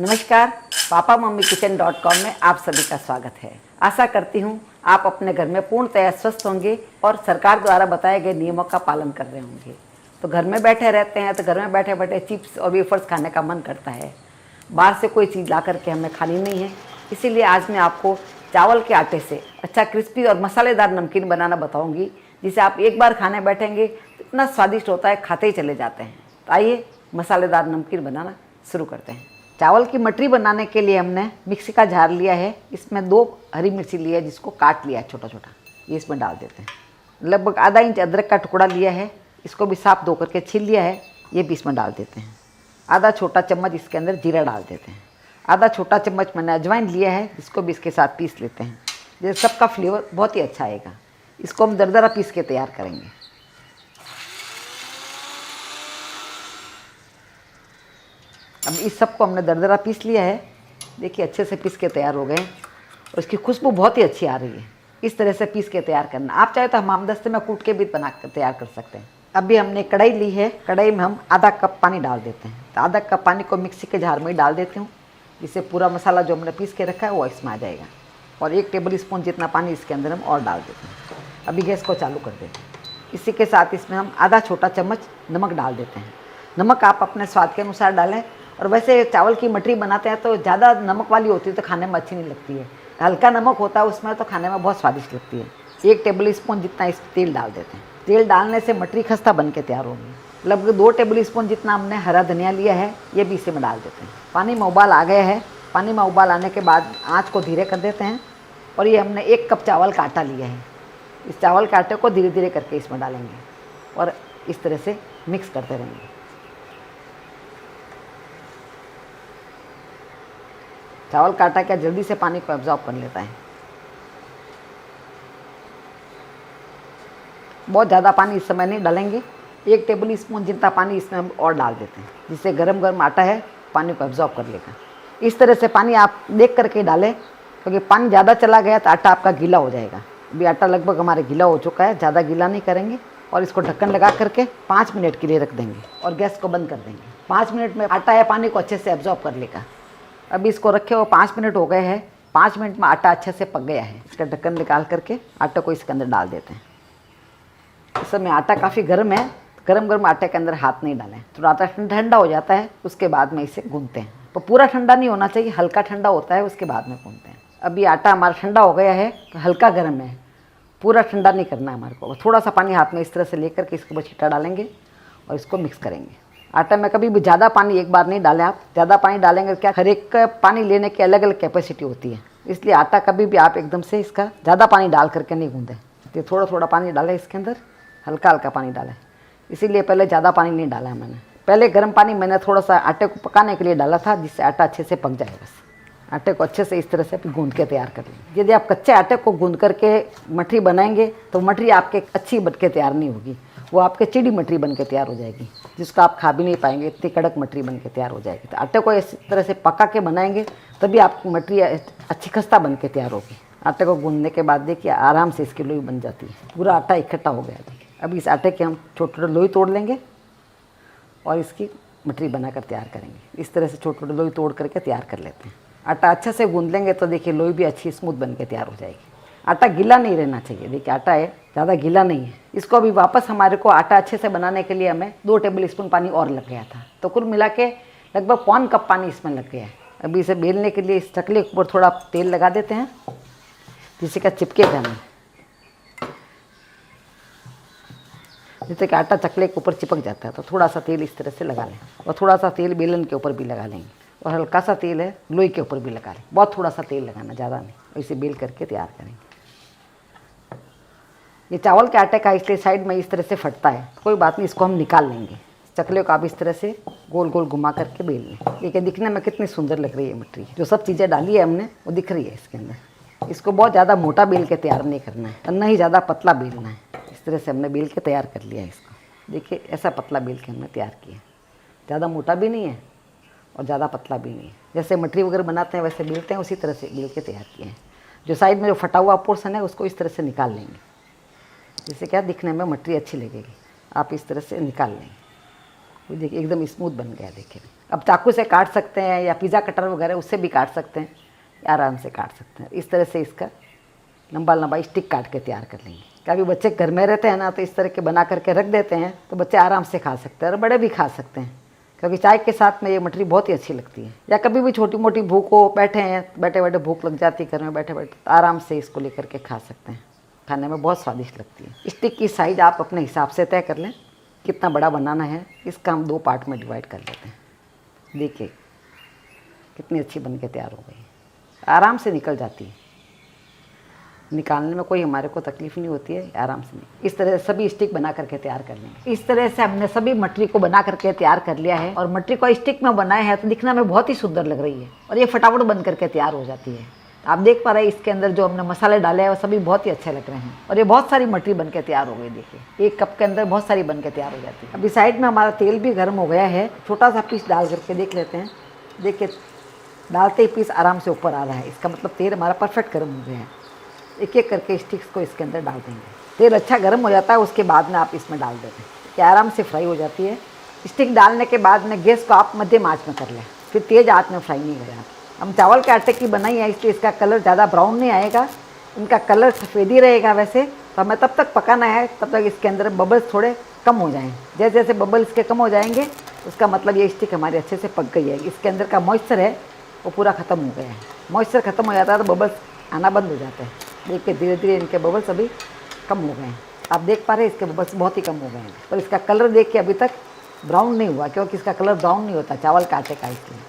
नमस्कार, papa mummy किचन.com में आप सभी का स्वागत है। आशा करती हूँ आप अपने घर में पूर्णतः स्वस्थ होंगे और सरकार द्वारा बताए गए नियमों का पालन कर रहे होंगे। तो घर में बैठे रहते हैं तो घर में बैठे बैठे चिप्स और वेफर्स खाने का मन करता है। बाहर से कोई चीज़ ला करके हमें खानी नहीं है, इसीलिए आज मैं आपको चावल के आटे से अच्छा क्रिस्पी और मसालेदार नमकीन बनाना बताऊँगी, जिसे आप एक बार खाने बैठेंगे तो इतना स्वादिष्ट होता है, खाते ही चले जाते हैं। तो आइए मसालेदार नमकीन बनाना शुरू करते हैं। चावल की मटरी बनाने के लिए हमने मिक्सी का जार लिया है। इसमें 2 हरी मिर्ची ली है, जिसको काट लिया है छोटा छोटा, ये इसमें डाल देते हैं। लगभग आधा इंच अदरक का टुकड़ा लिया है, इसको भी साफ धो करके छील लिया है, ये भी इसमें डाल देते हैं। आधा छोटा चम्मच इसके अंदर जीरा डाल देते हैं। आधा छोटा चम्मच मैंने अजवाइन लिया है, इसको भी इसके साथ पीस लेते हैं। जैसे सबका फ्लेवर बहुत ही अच्छा आएगा। इसको हम दरदरा पीस के तैयार करेंगे। अब इस सबको हमने दरदरा पीस लिया है। देखिए अच्छे से पीस के तैयार हो गए और इसकी खुशबू बहुत ही अच्छी आ रही है। इस तरह से पीस के तैयार करना। आप चाहे तो हमामदस्ते में कूट के भी बना कर तैयार कर सकते हैं। अभी हमने कढ़ाई ली है, कढ़ाई में हम आधा कप पानी डाल देते हैं। तो आधा कप पानी को मिक्सी के जार में ही डाल देती हूँ, जिससे पूरा मसाला जो हमने पीस के रखा है वो इसमें आ जाएगा। और 1 टेबल स्पून जितना पानी इसके अंदर हम और डाल देते हैं। अभी गैस को चालू कर देते हैं। इसी के साथ इसमें हम आधा छोटा चम्मच नमक डाल देते हैं। नमक आप अपने स्वाद के अनुसार डालें। और वैसे चावल की मटरी बनाते हैं तो ज़्यादा नमक वाली होती है तो खाने में अच्छी नहीं लगती है। हल्का नमक होता है उसमें तो खाने में बहुत स्वादिष्ट लगती है। 1 टेबल स्पून जितना इस तेल डाल देते हैं। तेल डालने से मटरी खस्ता बन के तैयार होगी। लगभग 2 टेबल स्पून जितना हमने हरा धनिया लिया है, ये भी इसी में डाल देते हैं। पानी में उबाल आ गया है। पानी में उबाल आने के बाद आँच को धीरे कर देते हैं। और ये हमने 1 कप चावल का आटा लिया है। इस चावल के आटे को धीरे धीरे करके इसमें डालेंगे और इस तरह से मिक्स करते रहेंगे। चावल का आटा क्या जल्दी से पानी को एब्जॉर्ब कर लेता है। बहुत ज़्यादा पानी इस समय नहीं डालेंगे। 1 टेबल स्पून जितना पानी इसमें हम और डाल देते हैं, जिससे गरम गरम आटा है पानी को एब्जॉर्ब कर लेगा। इस तरह से पानी आप देख करके डालें, क्योंकि पानी ज़्यादा चला गया तो आटा आपका गीला हो जाएगा। अभी आटा लगभग हमारे गीला हो चुका है, ज़्यादा गीला नहीं करेंगे। और इसको ढक्कन लगा करके 5 मिनट के लिए रख देंगे और गैस को बंद कर देंगे। 5 मिनट में आटा या पानी को अच्छे से एब्जॉर्ब कर लेगा। अभी इसको रखे हुए 5 मिनट हो गए हैं। 5 मिनट में आटा अच्छे से पक गया है। इसका ढक्कन निकाल करके आटे को इसके अंदर डाल देते हैं। इस समय आटा काफ़ी गर्म है, गरम गरम आटे के अंदर हाथ नहीं डालें। थोड़ा आटा ठंडा हो जाता है, उसके बाद में इसे गूंथते हैं। तो पूरा ठंडा नहीं होना चाहिए, हल्का ठंडा होता है, उसके बाद में गूंथते हैं। अभी आटा हमारा ठंडा हो गया है, तो हल्का गर्म है, पूरा ठंडा नहीं करना है हमारे को। थोड़ा सा पानी हाथ में इस तरह से लेकर के इसके ऊपर छींटा डालेंगे और इसको मिक्स करेंगे। आटे में कभी भी ज़्यादा पानी एक बार नहीं डालें। आप ज़्यादा पानी डालेंगे क्या, हर एक पानी लेने की अलग अलग कैपेसिटी होती है, इसलिए आटा कभी भी आप एकदम से इसका ज़्यादा पानी डाल करके नहीं गूंदें। तो थोड़ा थोड़ा पानी डालें इसके अंदर, हल्का हल्का पानी डालें। इसीलिए पहले ज़्यादा पानी नहीं डाला है मैंने। पहले गर्म पानी मैंने थोड़ा सा आटे को पकाने के लिए डाला था, जिससे आटा अच्छे से पक जाए। बस आटे को अच्छे से इस तरह से गूंद के तैयार कर लेंगे। यदि आप कच्चे आटे को गूंद करके मटरी बनाएंगे तो मटरी आपके अच्छी बन के तैयार नहीं होगी, वो आपके चिड़ी मटरी बन के तैयार हो जाएगी, जिसको आप खा भी नहीं पाएंगे। इतनी कड़क मटरी बन के तैयार हो जाएगी। तो आटे को इस तरह से पका के बनाएंगे तभी आपकी मटरी अच्छी खस्ता बन के तैयार होगी। आटे को गूंदने के बाद देखिए आराम से इसकी लोई बन जाती है। पूरा आटा इकट्ठा हो गया। देखिए अभी इस आटे के हम छोटे छोटे लोई तोड़ लेंगे और इसकी मटरी बनाकर तैयार करेंगे। इस तरह से छोटे छोटे लोई तोड़ करके तैयार कर लेते हैं। आटा अच्छा से गूंद लेंगे तो देखिए लोई भी अच्छी स्मूथ बन के तैयार हो जाएगी। आटा गीला नहीं रहना चाहिए। देखिए आटा है, ज़्यादा गीला नहीं है। इसको अभी वापस हमारे को आटा अच्छे से बनाने के लिए हमें 2 टेबल स्पून पानी और लग गया था, तो कुल मिला के लगभग 1 कप पानी इसमें लग गया है। अभी इसे बेलने के लिए इस चकले के ऊपर थोड़ा तेल लगा देते हैं, जिससे क्या चिपकेगा नहीं। जैसे कि आटा चकले के ऊपर चिपक जाता है, तो थोड़ा सा तेल इस तरह से लगा लें। और थोड़ा सा तेल बेलन के ऊपर भी लगा लेंगे और हल्का सा तेल है लोई के ऊपर भी लगा लें। बहुत थोड़ा सा तेल लगाना, ज़्यादा नहीं। इसे बेल करके तैयार करेंगे। ये चावल के आटे का इसलिए साइड में इस तरह से फटता है, कोई बात नहीं, इसको हम निकाल लेंगे। चकले को आप इस तरह से गोल गोल घुमा करके बेल लें। देखिए दिखने में कितनी सुंदर लग रही है मटरी। जो सब चीज़ें डाली है हमने वो दिख रही है इसके अंदर। इसको बहुत ज़्यादा मोटा बेल के तैयार नहीं करना है और न ही ज़्यादा पतला बेलना है। इस तरह से हमने बेल के तैयार कर लिया है इसको। देखिए ऐसा पतला बेल के हमने तैयार किया। ज़्यादा मोटा भी नहीं है और ज़्यादा पतला भी नहीं है। जैसे मटरी वगैरह बनाते हैं वैसे बेलते हैं, उसी तरह से बेल के तैयार किए हैं। जो साइड में जो फटा हुआ पोर्शन है उसको इस तरह से निकाल लेंगे, जिससे क्या दिखने में मटरी अच्छी लगेगी। आप इस तरह से निकाल लेंगे। वो देखिए एकदम स्मूथ बन गया। देखिए अब चाकू से काट सकते हैं या पिज़्ज़ा कटर वगैरह उससे भी काट सकते हैं, आराम से काट सकते हैं। इस तरह से इसका लंबा लंबा स्टिक काट के तैयार कर लेंगे। कभी बच्चे घर में रहते हैं ना, तो इस तरह के बना करके रख देते हैं, तो बच्चे आराम से खा सकते हैं और बड़े भी खा सकते हैं, क्योंकि चाय के साथ में ये मठरी बहुत ही अच्छी लगती है। या कभी भी छोटी मोटी भूख हो, बैठे हैं, बैठे बैठे भूख लग जाती है घर में बैठे बैठे, तो आराम से इसको लेकर के खा सकते हैं। खाने में बहुत स्वादिष्ट लगती है। स्टिक की साइज आप अपने हिसाब से तय कर लें कितना बड़ा बनाना है। इसका हम 2 पार्ट में डिवाइड कर लेते हैं। देखिए कितनी अच्छी बन के तैयार हो गई, आराम से निकल जाती है, निकालने में कोई हमारे को तकलीफ नहीं होती है, आराम से। इस तरह से सभी स्टिक बना करके तैयार कर लेंगे। इस तरह से हमने सभी मटरी को बना करके तैयार कर लिया है और मटरी को स्टिक में बनाया है तो दिखने में बहुत ही सुंदर लग रही है और ये फटाफट बन करके तैयार हो जाती है। आप देख पा रहे हैं इसके अंदर जो हमने मसाले डाले हैं वो सभी बहुत ही अच्छे लग रहे हैं और ये बहुत सारी मटरी बन के तैयार हो गई। देखिए 1 कप के अंदर बहुत सारी बन के तैयार हो जाती है। अभी साइड में हमारा तेल भी गर्म हो गया है, छोटा सा पीस डाल करके देख लेते हैं। देखिए डालते ही पीस आराम से ऊपर आ रहा है, इसका मतलब तेल हमारा परफेक्ट गर्म हो गया है। एक एक करके स्टिक्स को इसके अंदर डाल देंगे। तेल अच्छा गर्म हो जाता है, उसके बाद में आप इसमें डाल देते हैं कि आराम से फ्राई हो जाती है। स्टिक डालने के बाद में गैस को आप मध्यम आंच में कर लें, फिर तेज़ आंच में फ्राई नहीं करें आप। हम चावल के आटे की बनाई है इसलिए इसका कलर ज़्यादा ब्राउन नहीं आएगा, इनका कलर सफ़ेद ही रहेगा। वैसे तो हमें तब तक पकाना है तब तक इसके अंदर बबल्स थोड़े कम हो जाएँ। जैसे जैसे बबल्स के कम हो जाएंगे उसका मतलब ये स्टिक हमारी अच्छे से पक गई है। इसके अंदर का मॉइस्चर है वो पूरा ख़त्म हो गया है। मॉइस्चर ख़त्म हो जाता है तो बबल्स आना बंद हो जाते हैं। देखिए धीरे धीरे इनके बबल्स अभी कम हो गए हैं। आप देख पा रहे हैं इसके बबल्स बहुत ही कम हो गए हैं, पर इसका कलर देख के अभी तक ब्राउन नहीं हुआ, क्योंकि इसका कलर ब्राउन नहीं होता चावल के आटे का, इसलिए।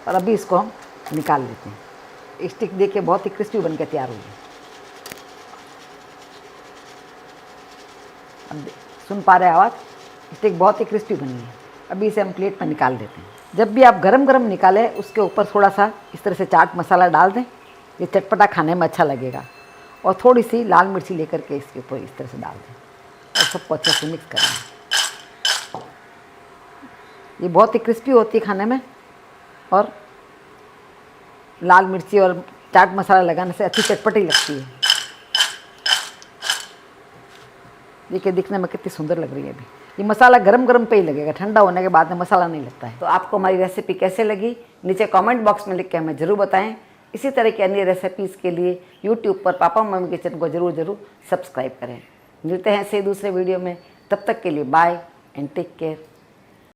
और अभी इसको हम निकाल लेते हैं। स्टिक देखिए बहुत ही क्रिस्पी बन के तैयार हुई है। अब सुन पा रहे हैं आवाज़, स्टिक बहुत ही क्रिस्पी बनी है। अभी इसे हम प्लेट में निकाल देते हैं। जब भी आप गरम गरम निकालें उसके ऊपर थोड़ा सा इस तरह से चाट मसाला डाल दें, ये चटपटा खाने में अच्छा लगेगा। और थोड़ी सी लाल मिर्ची लेकर के इसके ऊपर इस तरह से डाल दें और सबको अच्छे से मिक्स करें। ये बहुत ही क्रिस्पी होती है खाने में और लाल मिर्ची और चाट मसाला लगाने से अच्छी चटपटी लगती है। देखिए दिखने में कितनी सुंदर लग रही है। अभी ये मसाला गरम गरम पे ही लगेगा, ठंडा होने के बाद में मसाला नहीं लगता है। तो आपको हमारी रेसिपी कैसे लगी नीचे कमेंट बॉक्स में लिख के हमें ज़रूर बताएं। इसी तरह की अन्य रेसिपीज़ के लिए यूट्यूब पर पापा मम्मी किचन को ज़रूर सब्सक्राइब करें। मिलते हैं ऐसे दूसरे वीडियो में, तब तक के लिए बाय एंड टेक केयर।